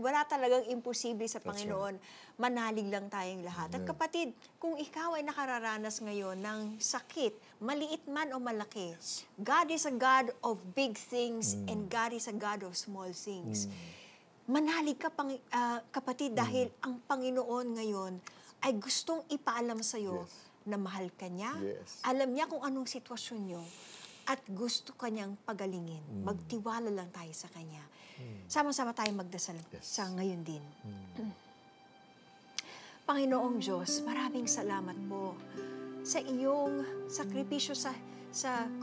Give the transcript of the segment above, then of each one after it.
Wala talagang imposible sa That's Panginoon. Manalig lang tayong lahat. At Amen. kapatid, kung ikaw ay nakararanas ngayon ng sakit, maliit man o malaki, God is a God of big things and God is a God of small things. Manalig ka, kapatid, dahil ang Panginoon ngayon ay gustong ipaalam sa'yo na mahal ka niya, alam niya kung anong sitwasyon niyo, at gusto kanyang pagalingin. Magtiwala lang tayo sa Kanya. Sama-sama tayong magdasal sa ngayon din. Panginoong Diyos, maraming salamat po sa iyong sakripisyo sa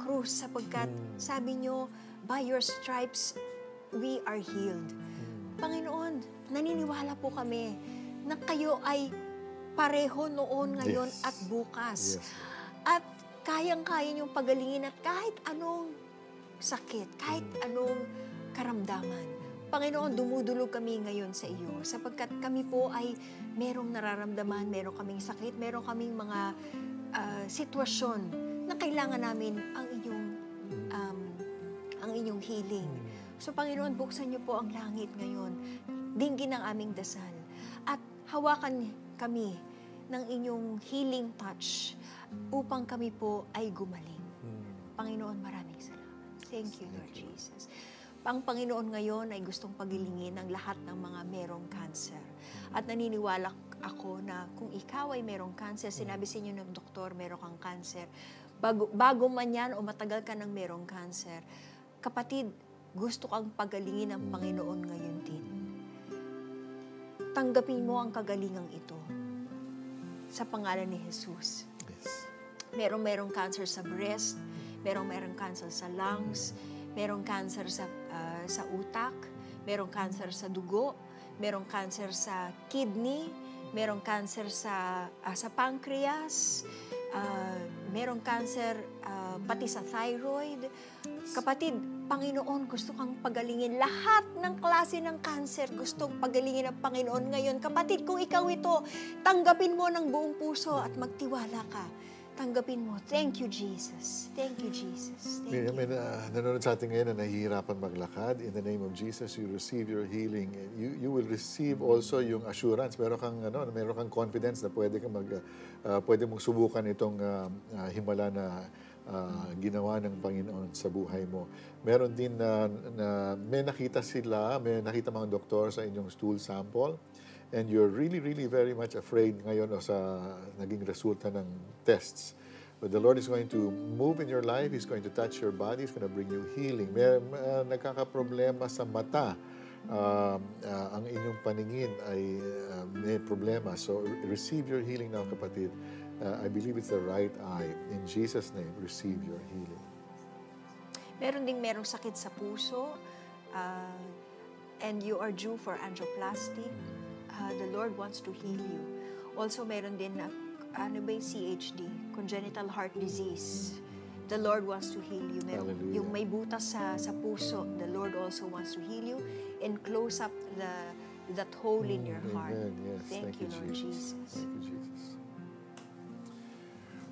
krus, sapagkat sabi niyo, by your stripes, we are healed. Panginoon, naniniwala po kami na kayo ay pareho noon, ngayon at bukas. At kayang-kaya niyong pagalingin at kahit anong sakit, kahit anong karamdaman. Panginoon, dumudulog kami ngayon sa iyo sapagkat kami po ay merong nararamdaman, merong kaming sakit, merong kaming mga sitwasyon na kailangan namin ang inyong healing. So Panginoon, buksan niyo po ang langit ngayon. Dinggin ang aming dasal at hawakan kami ng inyong healing touch upang kami po ay gumaling. Panginoon, maraming salamat. Thank you, Lord Jesus. Ang Panginoon ngayon ay gustong pagilingin ang lahat ng mga merong cancer. At naniniwala ako na kung ikaw ay merong cancer, sinabi sa inyo ng doktor, meron kang cancer, bago man yan o matagal ka ng merong cancer, kapatid, gusto kang pagalingin ng Panginoon ngayon din. Tanggapin mo ang kagalingang ito sa pangalan ni Jesus. Merong cancer sa breast, merong cancer sa lungs, merong cancer sa utak, merong cancer sa dugo, merong cancer sa kidney, merong cancer sa pancreas, merong cancer pati sa thyroid. Kapatid, Panginoon, gusto kang pagalingin. Lahat ng klase ng cancer, gustong pagalingin ng Panginoon ngayon. Kapatid, kung ikaw ito, tanggapin mo ng buong puso at magtiwala ka. Tanggapin mo. Thank you, Jesus. Thank you, Jesus. Thank you. May nanonood sa atin ngayon na nahihirapan maglakad. In the name of Jesus, you receive your healing. You will receive also yung assurance. Meron kang confidence na pwede mong subukan itong himala na ginawa ng Panginoon sa buhay mo. Meron din na may nakita mga doktor sa inyong stool sample. And you're really, really very much afraid ngayon sa naging resulta ng tests. But the Lord is going to move in your life. He's going to touch your body. He's going to bring you healing. May nagkakaproblema sa mata. Ang inyong paningin ay may problema. So receive your healing now, kapatid. I believe it's the right eye. In Jesus' name, receive your healing. Merong sakit sa puso. And you are due for angioplasty. The Lord wants to heal you. Also, meron din na CHD, congenital heart disease. The Lord wants to heal you. Yung may butas sa puso, the Lord also wants to heal you and close up that hole in your heart. Yes. Thank you, Lord Jesus. Thank you, Jesus.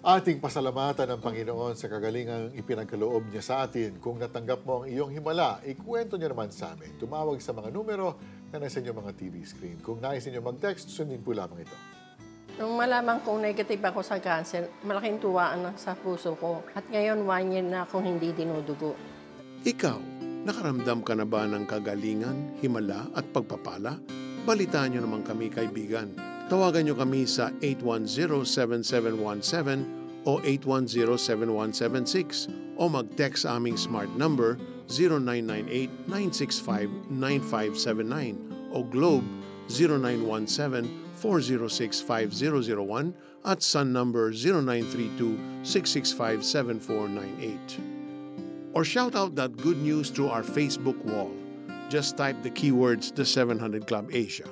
Ating pasalamatan ng Panginoon sa kagalingang ipinagkaloob niya sa atin. Kung natanggap mo ang iyong himala, ikwento niyo naman sa amin. Tumawag sa mga numero na nasa inyong mga TV screen. Kung nais niyo mag-text, sundin po lamang ito. Nung malaman kong negative ako sa cancer, malaking tuwaan sa puso ko. At ngayon, 1 year na akong hindi dinudugo. Ikaw, nakaramdam ka na ba ng kagalingan, himala at pagpapala? Balitaan niyo naman kami, kaibigan. Tawagan niyo kami sa 810-7717 o 810-7176 o mag-text sa aming smart number 0998-965-9579 o Globe 0917-406-5001 at Sun number 0932-665-7498. Or shout out that good news through our Facebook wall. Just type the keywords The 700 Club Asia.